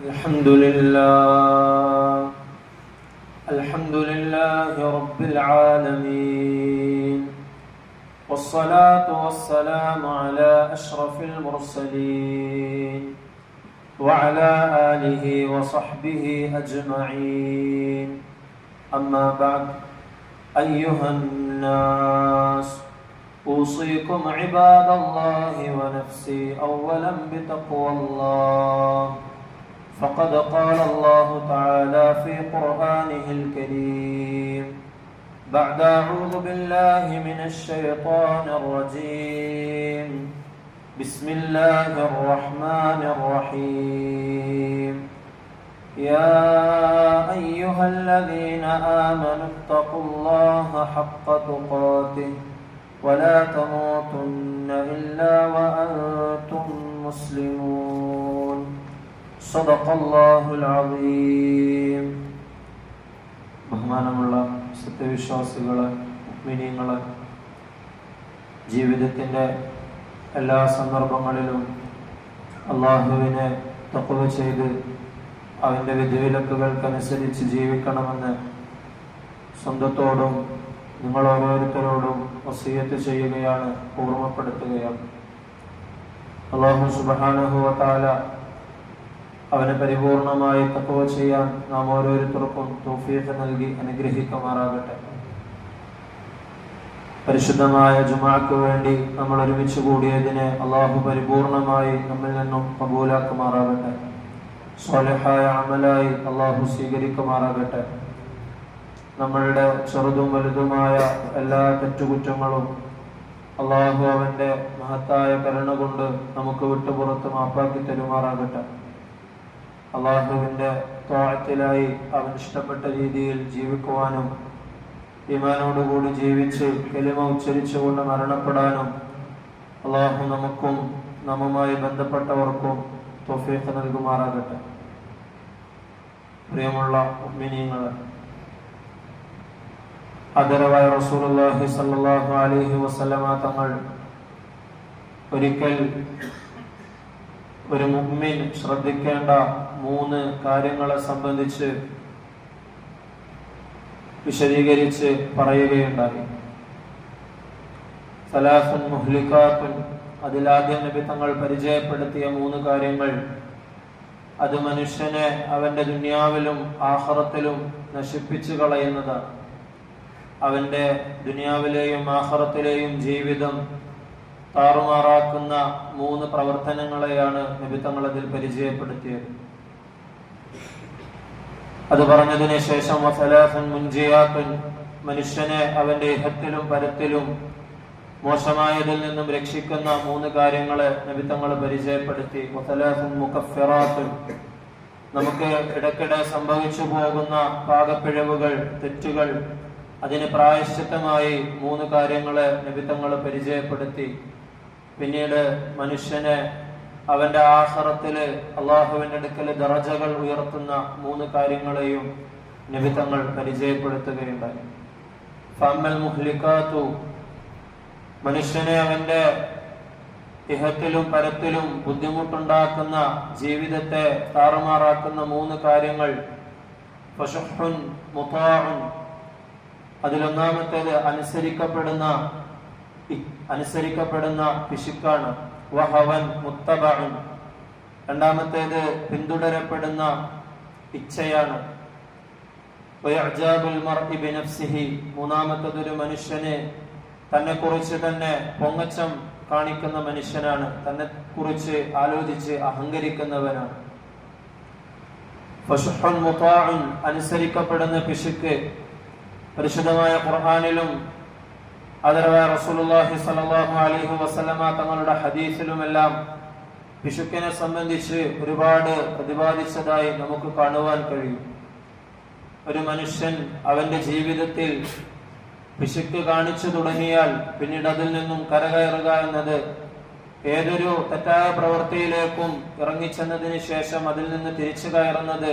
الحمد لله رب العالمين والصلاة والسلام على أشرف المرسلين وعلى آله وصحبه أجمعين أما بعد أيها الناس أوصيكم عباد الله ونفسي أولا بتقوى الله فقد قال الله تعالى في قرآنه الكريم بعد أعوذ بالله من الشيطان الرجيم بسم الله الرحمن الرحيم يا أيها الذين آمنوا اتقوا الله حق تقاته ولا تموتن إلا وأنتم مسلمون صدق الله العظيم. ബഹുമാനമുള്ള സത്യവിശ്വാസികളെ, മുഅ്മിനീങ്ങളെ, ജീവിതത്തിൻ്റെ എല്ലാ സന്ദർഭങ്ങളിലും അള്ളാഹുവിനെ തഖ്വ ചെയ്ത് അവൻ്റെ വിധിവിലക്കുകൾക്കനുസരിച്ച് ജീവിക്കണമെന്ന് സ്വന്തത്തോടും നിങ്ങൾ ഓരോരുത്തരോടും വസിയത്ത് ചെയ്യുകയാണ്, ഓർമ്മപ്പെടുത്തുകയാണ്. അല്ലാഹു സുബ്ഹാനഹു വ തആല അവനെ പരിപൂർണമായി തഖ്വ ചെയ്യാൻ നാം ഓരോരുത്തർക്കും തൗഫീഖ് നൽകി അനുഗ്രഹിക്കുമാറാകട്ടെ. പരിശുദ്ധമായ ജുമുഅക്ക് വേണ്ടി നമ്മൾ ഒരുമിച്ച് കൂടിയതിനെ അല്ലാഹു പരിപൂർണമായി നമ്മിൽ നിന്നും കബൂലാക്കുമാറാകട്ടെ. സ്വാലിഹായ അമലായി അല്ലാഹു സ്വീകരിക്കുമാറാകട്ടെ. നമ്മളുടെ ചെറുതും വലുതുമായ എല്ലാ തെറ്റുകുറ്റങ്ങളും അള്ളാഹു അവന്റെ മഹത്തായ കരുണ കൊണ്ട് നമുക്ക് വിട്ടുപുറത്ത് മാപ്പാക്കി തരുമാറാകട്ടെ. അള്ളാഹുവിന്റെ ത്വാഅത്തിലായി അവൻ ഇഷ്ടപ്പെട്ട രീതിയിൽ ജീവിക്കുവാനും ഈമാനോടുകൂടി ജീവിച്ച് കലിമ ഉച്ചരിച്ചുകൊണ്ട് മരണപ്പെടാനും അള്ളാഹു നമുക്കും നമ്മുമായി ബന്ധപ്പെട്ടവർക്കും തൗഫീഖ് നൽകുമാറാകട്ടെ. പ്രിയമുള്ള മുഅ്മിനീങ്ങളെ, ആദരവായ റസൂലുള്ളാഹി സ്വല്ലല്ലാഹു അലൈഹി വസല്ലമ തങ്ങൾ ഒരിക്കൽ ഒരു മുഅ്മിൻ ശ്രദ്ധിക്കേണ്ട 3 കാര്യങ്ങളെ സംബന്ധിച്ച് വിശദീകരിച്ച് പറയുകയുണ്ടായി. സലാസുൻ മുഹ്ലികാത്തുൻ, അതിലാദ്യം നബി തങ്ങൾ പരിചയപ്പെടുത്തിയ 3 കാര്യങ്ങൾ അത് മനുഷ്യനെ അവന്റെ ദുനിയാവിലും ആഖിറത്തിലും നശിപ്പിച്ചു കളയുന്നതാണ്. അവന്റെ ദുനിയാവിലെയും ആഖിറത്തിലെയും ജീവിതം താറുമാറാക്കുന്ന 3 പ്രവർത്തനങ്ങളെയാണ് നബി തങ്ങൾ അതിൽ പരിചയപ്പെടുത്തിയത്. അത് പറഞ്ഞതിന് ശേഷം വസലാസുൻ മുൻജിയാത്തുൻ, മനുഷ്യനെ അവന്റെ ഇഹത്തിലും പരത്തിലും മോശമായതിൽ നിന്നും രക്ഷിക്കുന്ന 3 കാര്യങ്ങളെ നബി തങ്ങൾ പരിചയപ്പെടുത്തി. വസലാസുൻ മുകഫിറാത്തുൻ, നമുക്ക് ഇടയ്ക്കിടെ സംഭവിച്ചു പോകുന്ന പാകപ്പിഴവുകൾ, തെറ്റുകൾ, അതിന് പ്രായശ്ചിത്തമായി 3 കാര്യങ്ങളെ നബി തങ്ങൾ പരിചയപ്പെടുത്തി. പിന്നീട് മനുഷ്യനെ അവന്റെ ആഖിറത്തില് അള്ളാഹുവിന്റെ അടുക്കൽ ദറജകൾ ഉയർത്തുന്ന 3 കാര്യങ്ങളെയും നബി തങ്ങൾ പരിചയപ്പെടുത്തുകയുണ്ടായി. ഫഅമ്മൽ മുഹ്ലികാത്തു, മനുഷ്യനെ അവന്റെ ഇഹത്തിലും പരത്തിലും ബുദ്ധിമുട്ടുണ്ടാക്കുന്ന, ജീവിതത്തെ താറുമാറാക്കുന്ന 3 കാര്യങ്ങൾ. ഫശുഹുൻ മുതാഉൻ, അതിലൊന്നാമത്തേത് അനുസരിക്കപ്പെടുന്ന പിശുക്കാണ്. വഹവൻ മുത്തബഉൻ, രണ്ടാമത്തേത് പിന്തുടരപ്പെടുന്ന ഇച്ഛയാണ്. വയഅജാബുൽ മർഇ ബിനഫ്സിഹി, മൂന്നാമത്തേത് ഒരു മനുഷ്യനെ തന്നെ കുറിച്ച് തന്നെ പൊങ്ങച്ചം കാണിക്കുന്ന മനുഷ്യനാണ്, തന്നെ കുറിച്ച് ആലോചിച്ച് അഹങ്കരിക്കുന്നവനാണ്. ഫശുഹുൻ മുതാഉൻ, അനുസരിക്കപ്പെടുന്ന പിശുക്ക്. പരിശുദ്ധമായ ഖുർആനിലും ആദരവായ റസൂലുള്ളാഹി സ്വല്ലല്ലാഹു അലൈഹി വസല്ലമ തങ്ങളുടെ ഹദീസിലുമെല്ലാം പിശുക്കിനെ സംബന്ധിച്ച് ഒരുപാട് പ്രതിപാദിച്ചതായി നമുക്ക് കാണുവാൻ കഴിയും. ഒരു മനുഷ്യൻ അവന്റെ ജീവിതത്തിൽ പിശുക്ക് കാണിച്ചു തുടങ്ങിയാൽ പിന്നീട് അതിൽ നിന്നും കരകയറുക എന്നത് ഏതൊരു തെറ്റായ പ്രവൃത്തിയിലേക്കും ഇറങ്ങിച്ചെന്നതിന് ശേഷം അതിൽ നിന്ന് തിരിച്ചു കയറുന്നത്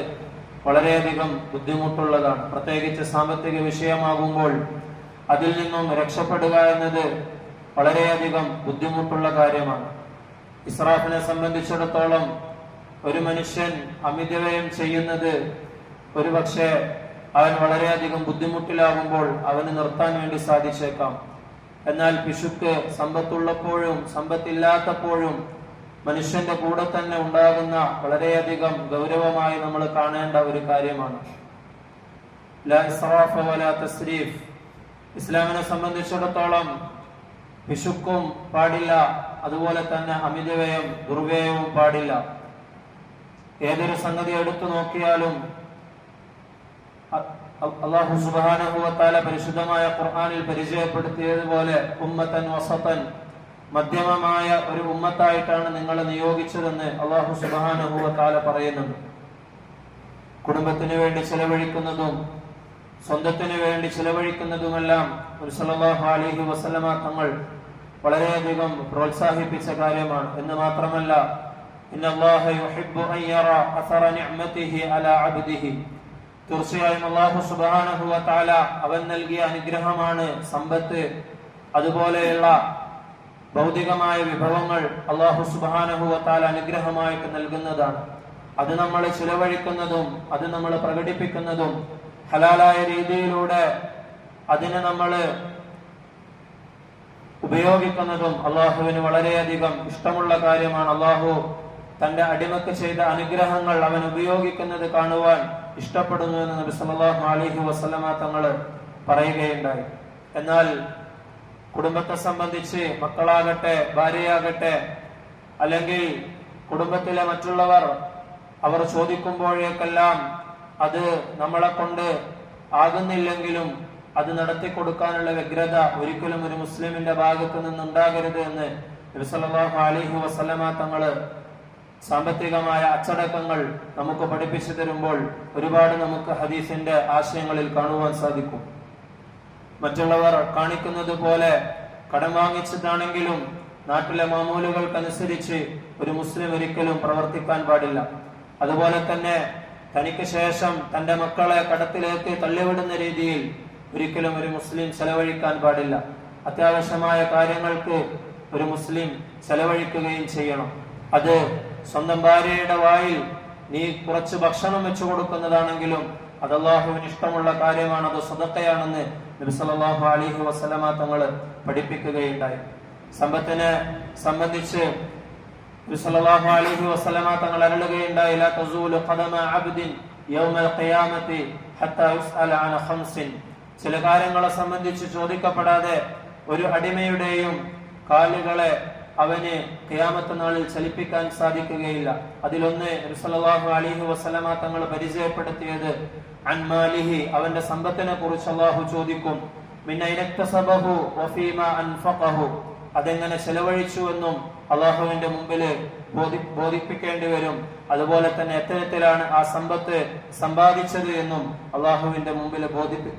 വളരെയധികം ബുദ്ധിമുട്ടുള്ളതാണ്. പ്രത്യേകിച്ച് സാമ്പത്തിക വിഷയമാകുമ്പോൾ അതിൽ നിന്നും രക്ഷപ്പെടുക എന്നത് വളരെയധികം ബുദ്ധിമുട്ടുള്ള കാര്യമാണ്. ഇസ്രാഫിനെ സംബന്ധിച്ചിടത്തോളം ഒരു മനുഷ്യൻ അമിതവ്യയം ചെയ്യുന്നത് ഒരുപക്ഷെ അവൻ വളരെയധികം ബുദ്ധിമുട്ടിലാകുമ്പോൾ അവന് നിർത്താൻ വേണ്ടി സാധിച്ചേക്കാം. എന്നാൽ പിശുക്ക് സമ്പത്തുള്ളപ്പോഴും സമ്പത്തില്ലാത്തപ്പോഴും മനുഷ്യന്റെ കൂടെ തന്നെ ഉണ്ടാകുന്ന വളരെയധികം ഗൗരവമായി നമ്മൾ കാണേണ്ട ഒരു കാര്യമാണ്. ലാ ഇസ്റാഫ വലാ തസ്രീഫ്. ഇസ്ലാമിനെ സംബന്ധിച്ചിടത്തോളം പിശുക്കും പാടില്ല, അതുപോലെ തന്നെ അമിതവ്യയം ദുർവ്യയവും പാടില്ല. ഏതൊരു സംഗതി എടുത്തു നോക്കിയാലും അല്ലാഹു സുബ്ഹാനഹു വ തആല പരിശുദ്ധമായ ഖുർആനിൽ പരിചയപ്പെടുത്തിയതുപോലെ ഉമ്മത്തൻ വസതൻ, മധ്യമമായ ഒരു ഉമ്മത്തായിട്ടാണ് നിങ്ങളെ നിയോഗിച്ചതെന്ന് അല്ലാഹു സുബ്ഹാനഹു വ തആല പറയുന്നുണ്ട്. കുടുംബത്തിന് വേണ്ടി ചെലവഴിക്കുന്നതും സ്വന്തത്തിന് വേണ്ടി ചെലവഴിക്കുന്നതുമെല്ലാം നബി സല്ലല്ലാഹു അലൈഹി വസല്ലമ തങ്ങൾ വളരെയധികം പ്രോത്സാഹിപ്പിച്ച കാര്യമാണ്. എന്ന് മാത്രമല്ല, ഇന്നല്ലാഹ യുഹിബ്ബു അൻ യറാ അസറ നിഅമതിഹി അലാ അബ്ദിഹി. തീർച്ചയായും അല്ലാഹു സുബ്ഹാനഹു വ തആല അവൻ നൽകിയ അനുഗ്രഹമാണ് സമ്പത്ത്, അതുപോലെയുള്ള ഭൗതികമായ വിഭവങ്ങൾ അല്ലാഹു സുബ്ഹാനഹു വ തആല അനുഗ്രഹമായിട്ട് നൽകുന്നതാണ്. അത് നമ്മൾ ചിലവഴിക്കുന്നതും അത് നമ്മൾ പ്രകടിപ്പിക്കുന്നതും ഹലാലായ രീതിയിലൂടെ അതിനെ നമ്മൾ ഉപയോഗിക്കുന്നതും അള്ളാഹുവിന് വളരെയധികം ഇഷ്ടമുള്ള കാര്യമാണ്. അള്ളാഹു തന്റെ അടിമക്ക് ചെയ്ത അനുഗ്രഹങ്ങൾ അവൻ ഉപയോഗിക്കുന്നത് കാണുവാൻ ഇഷ്ടപ്പെടുന്നു എന്ന് നബി സല്ലല്ലാഹു അലൈഹി വസല്ലമ തങ്ങൾ പറയുകയുണ്ടായി. എന്നാൽ കുടുംബത്തെ സംബന്ധിച്ച് മക്കളാകട്ടെ, ഭാര്യയാകട്ടെ, അല്ലെങ്കിൽ കുടുംബത്തിലെ മറ്റുള്ളവർ അവർ ചോദിക്കുമ്പോഴേക്കെല്ലാം അത് നമ്മളെ കൊണ്ട് ആകുന്നില്ലെങ്കിലും അത് നടത്തി കൊടുക്കാനുള്ള വ്യഗ്രത ഒരിക്കലും ഒരു മുസ്ലിമിന്റെ ഭാഗത്തു നിന്നുണ്ടാകരുത് എന്ന് നബി സല്ലല്ലാഹു അലൈഹി വസല്ലമ തങ്ങൾ സാമ്പത്തികമായ അച്ചടക്കങ്ങൾ നമുക്ക് പഠിപ്പിച്ചു തരുമ്പോൾ ഒരുപാട് നമുക്ക് ഹദീസിന്റെ ആശയങ്ങളിൽ കാണുവാൻ സാധിക്കും. മറ്റുള്ളവർ കാണിക്കുന്നത് പോലെ കടം വാങ്ങിച്ചതാണെങ്കിലും നാട്ടിലെ മാമൂലുകൾക്കനുസരിച്ച് ഒരു മുസ്ലിം ഒരിക്കലും പ്രവർത്തിക്കാൻ പാടില്ല. അതുപോലെ തന്നെ തനിക്ക് ശേഷം തന്റെ മക്കളെ കടത്തിലേക്ക് തള്ളിവിടുന്ന രീതിയിൽ ഒരിക്കലും ഒരു മുസ്ലിം ചെലവഴിക്കാൻ പാടില്ല. അത്യാവശ്യമായ കാര്യങ്ങൾക്ക് ഒരു മുസ്ലിം ചെലവഴിക്കുകയും ചെയ്യണം. അത് സ്വന്തം ഭാര്യയുടെ വായിൽ നീ കുറച്ച് ഭക്ഷണം വെച്ചു കൊടുക്കുന്നതാണെങ്കിലും അത് അല്ലാഹുവിന് ഇഷ്ടമുള്ള കാര്യമാണ്, അത് സദഖയാണെന്ന് നബി സല്ലല്ലാഹു അലൈഹി വസല്ലമ തങ്ങൾ പഠിപ്പിക്കുകയുണ്ടായി. സമ്പത്തിനെ സംബന്ധിച്ച് നബി സല്ലല്ലാഹു അലൈഹി വസല്ലമ തങ്ങൾ അരുളുകയുണ്ടായി, ലാ തസൂലു ഖദമ അബ്ദിൻ യൗമൽ ഖിയാമത്തി ഹത്താ യുസ്അല അൻ ഖംസിൻ. ചില കാര്യങ്ങളെ സംബന്ധിച്ച് ചോദിക്കപ്പെടാതെ ഒരു അടിമയുടെയും കാലുകളെ അവന് ഖിയാമത്ത് നാളിൽ ചലിപ്പിക്കാൻ സാധിക്കുകയില്ല. അതിലൊന്ന് നബി സല്ലല്ലാഹു അലൈഹി വസല്ലമ തങ്ങൾ പരിചയപ്പെടുത്തിയത് അൻ മാലിഹി, അവന്റെ സമ്പത്തിനെ കുറിച്ച് അല്ലാഹു ചോദിക്കും. മിൻ അയ്ന ഇക്തസബഹു വഫീമാ അൻഫഖഹു, അതെങ്ങനെ ചെലവഴിച്ചു എന്നും അള്ളാഹുവിന്റെ മുമ്പിൽ ബോധിപ്പിക്കേണ്ടി വരും. അതുപോലെ തന്നെ എത്തരത്തിലാണ് ആ സമ്പത്ത് സമ്പാദിച്ചത് എന്നും അള്ളാഹുവിന്റെ മുമ്പിൽ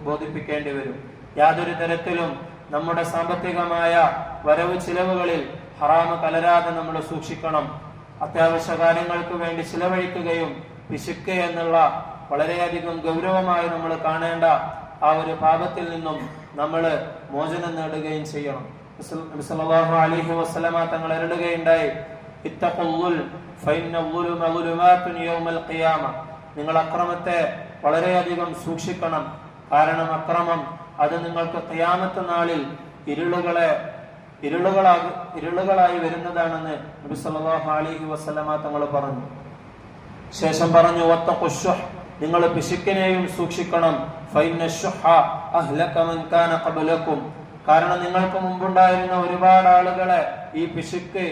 ബോധിപ്പിക്കേണ്ടി വരും. യാതൊരു തരത്തിലും നമ്മുടെ സാമ്പത്തികമായ വരവ് ചിലവുകളിൽ ഹറാമ് കലരാതെ നമ്മൾ സൂക്ഷിക്കണം. അത്യാവശ്യ കാര്യങ്ങൾക്ക് വേണ്ടി ചിലവഴിക്കുകയും പിശുക്ക് എന്നുള്ള വളരെയധികം ഗൗരവമായി നമ്മൾ കാണേണ്ട ആ ഒരു പാപത്തിൽ നിന്നും നമ്മൾ മോചനം നേടുകയും ചെയ്യണം. നബി സല്ലല്ലാഹു അലൈഹി വസല്ലമ തങ്ങൾ അരുളുകയുണ്ടായി, ഇത്തഖുൽ ഫഇന്ന ളുലുമ ളുലുമാതുൻ യൗമൽ ഖിയാമ. നിങ്ങൾ അക്രമത്തെ വളരെയധികം സൂക്ഷിക്കണം. കാരണം അക്രമം അത് നിങ്ങൾക്ക് ഖിയാമത്ത് നാളിൽ ഇരുളുകളായി വരുന്നതാണെന്ന് നബി സല്ലല്ലാഹു അലൈഹി വസല്ലമ തങ്ങൾ പറഞ്ഞു. ശേഷം പറഞ്ഞു, വത്തഖുശ്ശുഹ്, നിങ്ങൾ പിശുക്കിനെയും സൂക്ഷിക്കണം. ഫഇന്ന ശുഹ അഹ്ലക മൻ കാന ഖബ്ലകും. കാരണം നിങ്ങൾക്ക് മുമ്പുണ്ടായിരുന്ന ഒരുപാട് ആളുകളെ ഈ പിശുക്ക്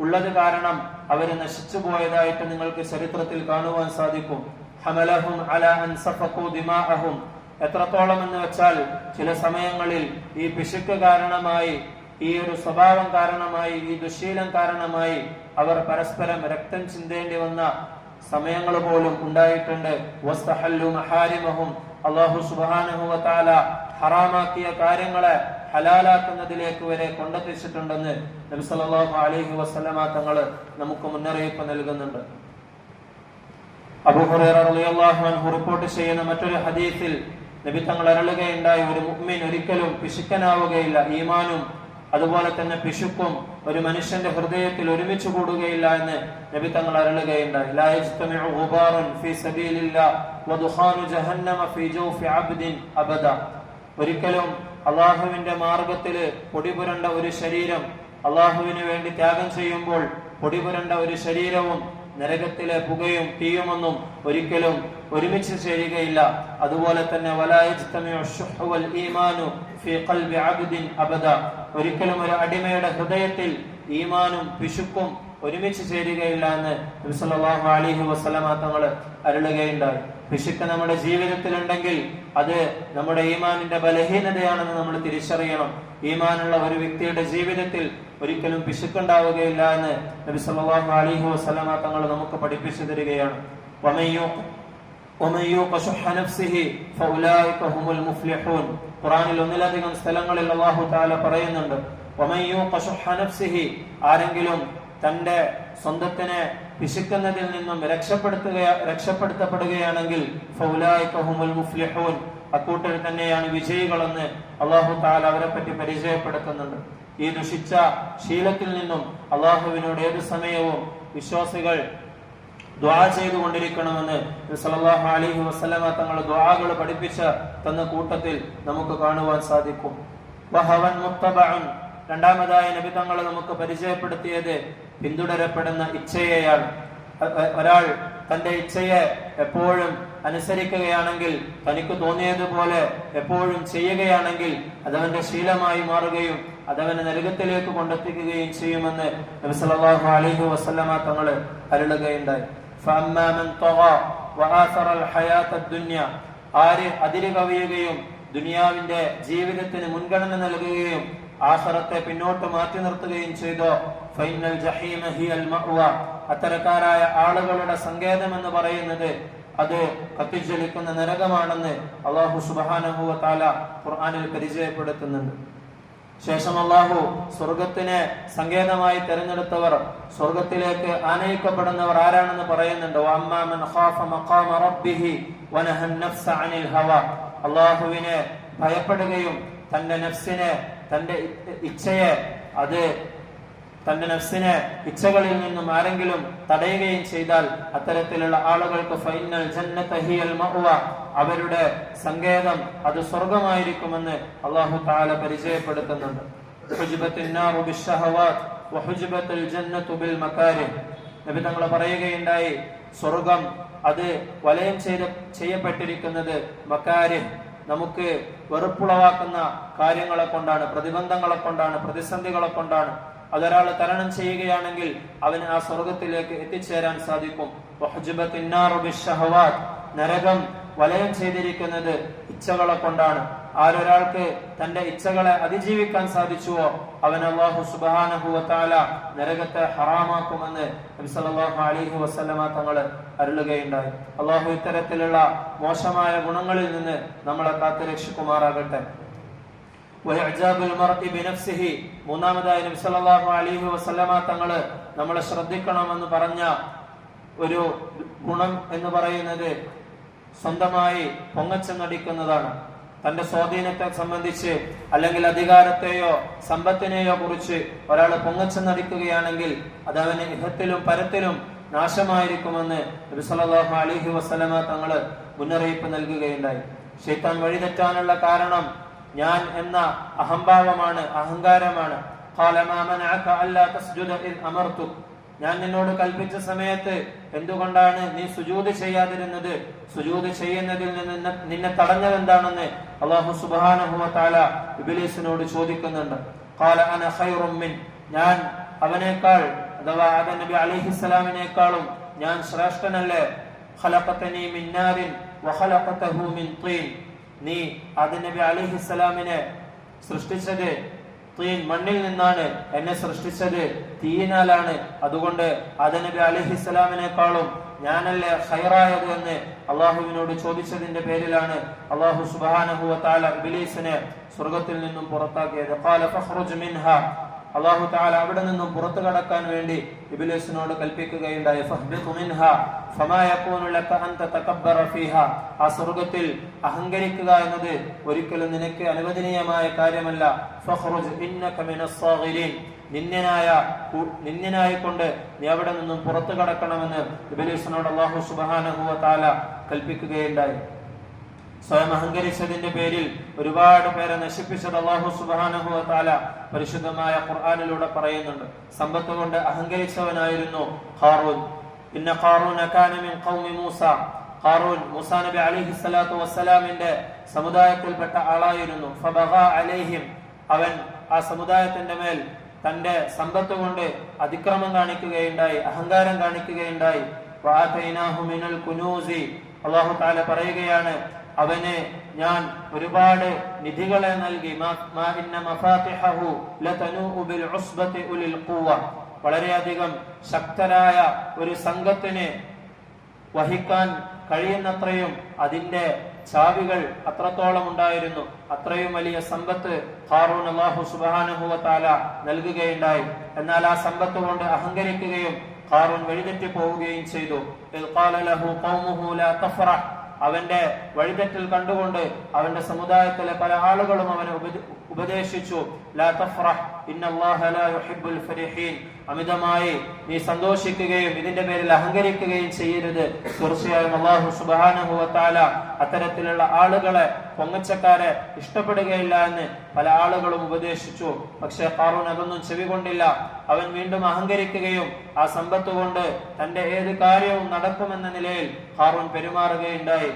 ഉള്ളത് കാരണം അവര് നശിച്ചു പോയതായിട്ട് നിങ്ങൾക്ക് ചരിത്രത്തിൽ കാണുവാൻ സാധിക്കും. ഹമലഹും അലാ അൻ സഫഖു ദിമാഅഹും. എത്രത്തോളം എന്ന് വെച്ചാൽ ചില സമയങ്ങളിൽ ഈ പിശുക്ക് കാരണമായി, ഈ ഒരു സ്വഭാവം കാരണമായി, ഈ ദുശീലം കാരണമായി അവർ പരസ്പരം രക്തം ചിന്തേണ്ടി വന്ന സമയങ്ങൾ പോലും ഉണ്ടായിട്ടുണ്ട്. വസ്തഹല്ലു മഹാരിമഹും, അല്ലാഹു സുബ്ഹാനഹു വ തആല ഹറാമാക്കിയ കാര്യങ്ങളെ ഹലാലാക്കുന്നതിലേക്ക് വരെ കൊണ്ടെത്തിച്ചിട്ടുണ്ടെന്ന് നബി സല്ലല്ലാഹു അലൈഹി വസല്ലമ തങ്ങൾ നമുക്ക് മുന്നറിയിപ്പ് നൽകുന്നുണ്ട്. അബൂ ഹുറൈറ റളിയല്ലാഹു അൻഹു റിപ്പോർട്ട് ചെയ്യുന്ന മറ്റൊരു ഹദീസിൽ നബി തങ്ങൾ അരുളുകയുണ്ടായി, ഒരു മുഅ്മിൻ ഒരിക്കലും പിശുക്കനാവുകയില്ല. ഈമാനും അതുപോലെ തന്നെ പിശുക്കും ഒരു മനുഷ്യന്റെ ഹൃദയത്തിൽ ഒരുമിച്ച് കൂടുകയില്ല എന്ന് നബി തങ്ങൾ അരുളുകയുണ്ടായി. ലാ യജ്തമിഉ ഗുബാറുൻ ഫീ സബീലില്ലാഹ് വദുഖാനു ജഹന്നമ ഫീ ജൗഫി അബ്ദിൻ അബദ. ഒരിക്കലും അള്ളാഹുവിന്റെ മാർഗത്തില് പൊടിപുരണ്ട ഒരു ശരീരം, അള്ളാഹുവിന് വേണ്ടി ത്യാഗം ചെയ്യുമ്പോൾ പൊടിപുരണ്ട ഒരു ശരീരവും നരകത്തിലെ പുകയും തീയുമൊന്നും ഒരിക്കലും ഒരുമിച്ച് ചേരുകയില്ല. അതുപോലെ തന്നെ വലാ യജ്തമിഉ ശുഹ്ഹു വൽ ഈമാനു ഫീ ഖൽബി അബ്ദിൻ അബദ. ഒരിക്കലും ഒരു അടിമയുടെ ഹൃദയത്തിൽ ഈമാനും പിശുക്കും ഒരുമിച്ച് ചേരുകയില്ല എന്ന് നബി സല്ലല്ലാഹു അലൈഹി വസല്ലമ തങ്ങൾ അരുളുകയുണ്ടായി. പിശുക്ക് നമ്മുടെ ജീവിതത്തിൽ ഉണ്ടെങ്കിൽ അത് നമ്മുടെ ഈമാനിന്റെ ബലഹീനതയാണെന്ന് നമ്മൾ തിരിച്ചറിയണം. ഈമാനുള്ള ഒരു വ്യക്തിയുടെ ജീവിതത്തിൽ ഒരിക്കലും പിശുക്കുണ്ടാവുകയില്ല എന്ന് നബി സല്ലല്ലാഹു അലൈഹി വസല്ലമ തങ്ങൾ നമുക്ക് പഠിപ്പിച്ചു തരികയാണ്. ഖുർആനിൽ ഒന്നിലധികം സ്ഥലങ്ങളിൽ അല്ലാഹു തആല പറയുന്നുണ്ട്, ആരെങ്കിലും തന്റെ സ്വന്തത്തിനെ പിശുക്കുന്നതിൽ നിന്നും രക്ഷപ്പെടുത്തപ്പെടുകയാണെങ്കിൽ അക്കൂട്ടർ തന്നെയാണ് വിജയികളെന്ന് അല്ലാഹു തആല അവരെ പറ്റി പരിചയപ്പെടുത്തുന്നുണ്ട്. ഈ ദുഷിച്ച ശീലത്തിൽ നിന്നും അള്ളാഹുവിനോട് ഏതു സമയവും വിശ്വാസികൾ ദുആ ചെയ്തുകൊണ്ടിരിക്കണമെന്ന് സല്ലല്ലാഹു അലൈഹി വസല്ലമ തങ്ങൾ ദുആകൾ പഠിപ്പിച്ച തന്ന കൂട്ടത്തിൽ നമുക്ക് കാണുവാൻ സാധിക്കും. വഹവൻ മുത്തബഉൻ, രണ്ടാമതായി നബി തങ്ങൾ നമുക്ക് പരിചയപ്പെടുത്തിയത് പിന്തുടരപ്പെടുന്ന ഇച്ഛയെയാണ്. ഒരാൾ തന്റെ ഇച്ഛയെ എപ്പോഴും അനുസരിക്കുകയാണെങ്കിൽ, തനിക്ക് തോന്നിയതുപോലെ എപ്പോഴും ചെയ്യുകയാണെങ്കിൽ അതവന്റെ ശീലമായി മാറുകയും അതവനെ നരകത്തിലേക്ക് കൊണ്ടെത്തിക്കുകയും ചെയ്യുമെന്ന് നബി സല്ലല്ലാഹു അലൈഹി വസല്ലമ തങ്ങൾ അരുളുകയുണ്ടായി. ഫഅമ്മാ മൻ തഗാ വആസറ അൽ ഹയാത അദ്ദുനിയ, ആര് അതിര് കവിയുകയും ദുനിയാവിന്റെ ജീവിതത്തിന് മുൻഗണന നൽകുകയും ആഖിറത്തെ പിന്നോട്ട് മാറ്റി നിർത്തുകയും ചെയ്തോ ഫൈനൽ ജഹീമ ഹിയൽ മഅ്വ, അത്തരക്കാരായ ആളുകളുടെ സങ്കേതം എന്ന് പറയുന്നത് അത് കത്തിജ്വലിക്കുന്ന നരകമാണെന്ന് അല്ലാഹു സുബ്ഹാനഹു വ തആല ഖുർആനിൽ പരിചയപ്പെടുത്തുന്നുണ്ട്. ശേഷം അല്ലാഹു സ്വർഗത്തിനെ സങ്കേതമായി തെരഞ്ഞെടുത്തവർ, സ്വർഗത്തിലേക്ക് ആനയിക്കപ്പെടുന്നവർ ആരാണെന്ന് പറയുന്നുണ്ട്. വഅമ്മാ മൻ ഖാഫ മഖാമ റബ്ബിഹി വനഹൻ നഫ്സ അനിൽ ഹവ, അല്ലാഹുവിനെ ഭയപ്പെടുകയും തന്റെ നഫ്സിനെ, തന്റെ ഇച്ഛയെ, തന്റെ നഫ്സിനെ ഇച്ഛകളിൽ നിന്നും ആരെങ്കിലും തടയുകയും ചെയ്താൽ അത്തരത്തിലുള്ള ആളുകൾക്ക് ഫൈനൽ ജന്നത ഹിയൽ മഅ്വ, അവരുടെ സങ്കേതം അത് സ്വർഗമായിരിക്കുമെന്ന് അല്ലാഹു തആല പരിചയപ്പെടുത്തുന്നുണ്ട്. ഹുജ്ബത്തുൻ നാറു ബിശ്ശഹവാത് വഹുജ്ബത്തുൽ ജന്നതു ബിൽ മകാരിഹ്, നബി തങ്ങൾ പറയുകയുണ്ടായി, സ്വർഗം അത് വലയം ചെയ്യപ്പെട്ടിരിക്കുന്നത് മകാരിഹ്, നമുക്ക് വെറുപ്പുളവാക്കുന്ന കാര്യങ്ങളെ കൊണ്ടാണ്, പ്രതിബന്ധങ്ങളെ കൊണ്ടാണ്, പ്രതിസന്ധികളെ കൊണ്ടാണ്. അതൊരാൾ തരണം ചെയ്യുകയാണെങ്കിൽ അവന് ആ സ്വർഗത്തിലേക്ക് എത്തിച്ചേരാൻ സാധിക്കും. നരകം വലയം ചെയ്തിരിക്കുന്നത് ഇച്ഛകളെ കൊണ്ടാണ്. ആരൊരാൾക്ക് തന്റെ ഇച്ഛകളെ അതിജീവിക്കാൻ സാധിച്ചുവോ അവൻ അല്ലാഹു സുബ്ഹാനഹു വ തആല നരകത്തെ ഹറാമാക്കുമെന്ന് നബി സല്ലല്ലാഹു അലൈഹി വസല്ലമ തങ്ങൾ അരുളുകയുണ്ടായി. അല്ലാഹു ഇത്തരത്തിലുള്ള മോശമായ ഗുണങ്ങളിൽ നിന്ന് നമ്മളെ കാത്തുരക്ഷിക്കുമാറാകട്ടെ. മൂന്നാമതായി നബി സല്ലല്ലാഹു അലൈഹി വസല്ലമ തങ്ങൾ നമ്മളെ ശ്രദ്ധിക്കണമെന്ന് പറഞ്ഞ ഒരു ഗുണം എന്ന് പറയുന്നത് സ്വന്തമായി പൊങ്ങച്ചം നടിക്കുന്നതാണ്. തന്റെ സ്വാധീനത്തെ സംബന്ധിച്ച് അല്ലെങ്കിൽ അധികാരത്തെയോ സമ്പത്തിനെയോ കുറിച്ച് ഒരാൾ പൊങ്ങച്ചം നടിക്കുകയാണെങ്കിൽ അത് അവന് ഇഹത്തിലും പരത്തിലും നാശമായിരിക്കുമെന്ന് നബി സല്ലല്ലാഹു അലൈഹി വസല്ലമ തങ്ങൾ മുന്നറിയിപ്പ് നൽകുകയുണ്ടായി. ശൈത്താൻ വഴിതെറ്റാനുള്ള കാരണം ഞാൻ എന്ന അഹംഭാവമാണ്, അഹങ്കാരമാണ്. ഞാൻ നിന്നോട് കൽപ്പിച്ച സമയത്ത് എന്തുകൊണ്ടാണ് നീ സുജൂദ് ചെയ്യാതിരുന്നത്? സുജൂദ് ചെയ്യുന്നതിൽ നിന്ന് നിന്നെ തടഞ്ഞതെന്താണെന്ന് അല്ലാഹു സുബ്ഹാനഹു വ തആല ഇബ്ലീസിനോട് ചോദിക്കുന്നുണ്ട്. ഖാല അന ഖൈറും മിൻ, ഞാൻ അവനേക്കാൾ, അഥവാ ആദം നബി അലൈഹിസ്സലാമിനേക്കാളും ഞാൻ ശ്രേഷ്ഠനല്ലേ? ഖലഖതനി മിൻ നാരിൻ വഖലഖതഹു മിൻ തീൻ, നീ ആദം നബി അലൈഹിസ്സലാമിനെ സൃഷ്ടിച്ചത് തീൻ, മണ്ണിൽ നിന്നാണ്, എന്നെ സൃഷ്ടിച്ചത് തീയിനാലാണ്. അതുകൊണ്ട് ആദം നബി അലൈഹിസ്സലാമിനേക്കാളും ഞാനല്ലേ ഖൈറായത് എന്ന് അള്ളാഹുവിനോട് ചോദിച്ചതിന്റെ പേരിലാണ് അള്ളാഹു സുബ്ഹാനഹു വ തആല ഇബ്ലീസിനെ സ്വർഗ്ഗത്തിൽ നിന്നും പുറത്താക്കിയത്. ഖാല ഫഖ്റുജ് മിൻഹാ, അല്ലാഹു തആല അവിടെ നിന്നും പുറത്തു കടക്കാൻ വേണ്ടി ഇബ്ലീസിനോട് കൽപ്പിക്കുകയുണ്ടായി, ഫഹ്ബിത് മിൻഹാ ഫമാ യകൂനു ലക അൻ തതകബ്ബറ ഫീഹാ. ആ സ്വർഗ്ഗത്തിൽ അഹങ്കരിക്കുക എന്നത് ഒരിക്കലും നിനക്ക് അനുവദനീയമായ കാര്യമല്ല. ഫഖ്റുജ് ഇന്നക മിനസ് സാഗിരീൻ. നിന്യനായിക്കൊണ്ട് നീ അവിടെ നിന്നും പുറത്തു കടക്കണമെന്ന് ഇബ്ലീസിനോട് അല്ലാഹു സുബ്ഹാനഹു വ തആല കൽപ്പിക്കുകയുണ്ടായി. സ്വയം അഹങ്കരിച്ചതിന്റെ പേരിൽ ഒരുപാട് പേരെ നശിപ്പിച്ചത് അല്ലാഹു സുബ്ഹാനഹു വ തആല പരിശുദ്ധമായ ഖുർആനിലൂടെ പറയുന്നുണ്ട്. സമ്പത്ത് കൊണ്ട് അഹങ്കരിച്ചവനായിരുന്നു ഖാറൂൻ. ഇന്ന ഖാറൂന കാന മിൻ ഖൗമി മൂസ. ഖാറൂൻ മൂസാ നബി അലൈഹി സ്വലാത്തു വസ്സലാമിന്റെ സമുദായത്തിൽപ്പെട്ട ആളായിരുന്നു. ഫബഗാ അലൈഹിം. അവൻ ആ സമുദായത്തിന്റെ മേൽ തന്റെ സമ്പത്ത് കൊണ്ട് അതിക്രമം കാണിക്കുകയുണ്ടായി, അഹങ്കാരം കാണിക്കുകയുണ്ടായി. വആതൈനാഹു മിനൽ കുനൂസി. അല്ലാഹു തആല പറയുകയാണ്, അവന് ഞാൻ ഒരുപാട് നിധികളെ നൽകി. മാ ഇന്ന മഫാത്തിഹു ലതനൂഉ ബിൽ ഉസ്ബതി ഉലിൽ ഖുവ. വളരെയധികം ശക്തരായ ഒരു സംഘത്തിന് വഹിക്കാൻ കഴിയുന്നത്രയും അതിന്റെ ചാവികൾ അത്രത്തോളം ഉണ്ടായിരുന്നു. അത്രയും വലിയ സമ്പത്ത് ഖാറൂൻ അല്ലാഹു സുബ്ഹാനഹു വ തആല നൽകുകയുണ്ടായി. എന്നാൽ ആ സമ്പത്ത് കൊണ്ട് അഹങ്കരിക്കുകയും ഖാറൂൻ വഴിതെറ്റി പോവുകയും ചെയ്തു. ഇദ് ഖാല ലഹു ഖൗമുഹു ലാ തഫറഹ്. അവന്റെ വഴിതെറ്റൽ കണ്ടുകൊണ്ട് അവന്റെ സമുദായത്തിലെ പല ആളുകളും അവനെ ഉപദേശിച്ചു, ലാ തഫറഹ് ഇന്നല്ലാഹ ലാ യുഹിബ്ബുൽ ഫരിഹീൻ. അമിതമായി നീ സന്തോഷിക്കുകയും ഇതിന്റെ പേരിൽ അഹങ്കരിക്കുകയും ചെയ്യരുത്. തീർച്ചയായും അല്ലാഹു സുബ്ഹാനഹു വ തആല അത്തരത്തിലുള്ള ആളുകളെ, പൊങ്ങച്ചക്കാരെ ഇഷ്ടപ്പെടുകയില്ല എന്ന് പല ആളുകളും ഉപദേശിച്ചു. പക്ഷേ ഖാറൂൻ അതൊന്നും ചെവികൊണ്ടില്ല. അവൻ വീണ്ടും അഹങ്കരിക്കുകയും ആ സമ്പത്ത് കൊണ്ട് തന്റെ ഏത് കാര്യവും നടക്കുമെന്ന നിലയിൽ ഖാറൂൻ പെരുമാറുകയുണ്ടായി.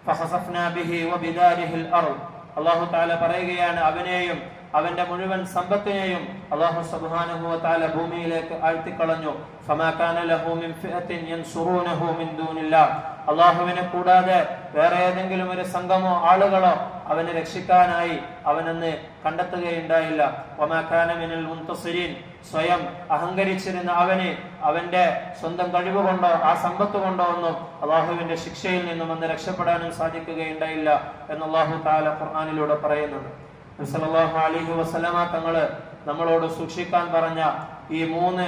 ഫഖസഫ്നാ ബിഹി വബിദാരിഹിൽ അർദ്. അല്ലാഹു തആല പറയുകയാണ്, അവനെയും അവന്റെ മുഴുവൻ സമ്പത്തിനെയും അല്ലാഹു സുബ്ഹാനഹു വ തആല ഭൂമിയിലേക്ക് ആഴ്ത്തിക്കളഞ്ഞു. ഫമാ കാന ലഹു മിൻ ഫിഅത്തിൻ യൻസുറൂനഹു മിൻ ദൂനില്ലാഹ്. അല്ലാഹുവിനെ കൂടാതെ വേറെ ഏതെങ്കിലും ഒരു സംഘമോ ആളുകളോ അവനെ രക്ഷിക്കാനായി അവനന്ന് കണ്ടെത്തുകയുണ്ടായില്ല. വമാ കാന മിനൽ മുൻതസിരീൻ. സ്വയം അഹങ്കരിച്ചിരുന്ന അവന് അവന്റെ സ്വന്തം കഴിവുകൊണ്ടോ ആ സമ്പത്ത് കൊണ്ടോ ഒന്നും അല്ലാഹുവിന്റെ ശിക്ഷയിൽ നിന്നും അന്ന് രക്ഷപ്പെടാനും സാധിക്കുകയുണ്ടായില്ല എന്ന് അല്ലാഹു തആല ഖുർആനിലൂടെ പറയുന്നുണ്ട്. നബി സല്ലല്ലാഹു അലൈഹി വസല്ലമ തങ്ങള് നമ്മളോട് സൂക്ഷിക്കാൻ പറഞ്ഞ ഈ 3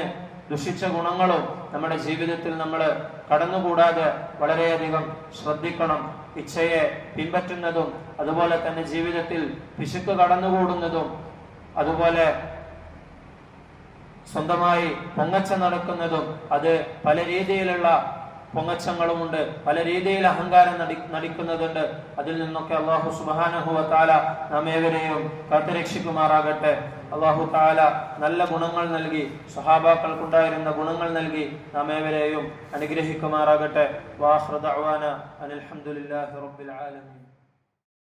ദുഷിച്ച ഗുണങ്ങളും നമ്മുടെ ജീവിതത്തിൽ നമ്മൾ കടന്നുകൂടാതെ വളരെയധികം ശ്രദ്ധിക്കണം. ഇച്ഛയെ പിൻപറ്റുന്നതും അതുപോലെ തന്നെ ജീവിതത്തിൽ പിശുക്ക് കടന്നുകൂടുന്നതും അതുപോലെ സ്വന്തമായി പൊങ്ങച്ച നടക്കുന്നതും, അത് പല രീതിയിലുള്ള പൊങ്ങച്ചങ്ങളുമുണ്ട്, പല രീതിയിൽ അഹങ്കാരം നടിക്കുന്നതുണ്ട്. അതിൽ നിന്നൊക്കെ അല്ലാഹു സുബ്ഹാനഹു വ തആല നാം ഏവരെയും കാത്തുരക്ഷിക്കുമാറാകട്ടെ. അല്ലാഹു തആല നല്ല ഗുണങ്ങൾ നൽകി, സ്വഹാബാക്കൾക്കുണ്ടായിരുന്ന ഗുണങ്ങൾ നൽകി നാം ഏവരെയും അനുഗ്രഹിക്കുമാറാകട്ടെ. വാഖിറു ദഅ്വാന അനിൽ ഹംദുലില്ലാഹി റബ്ബിൽ ആലമീൻ.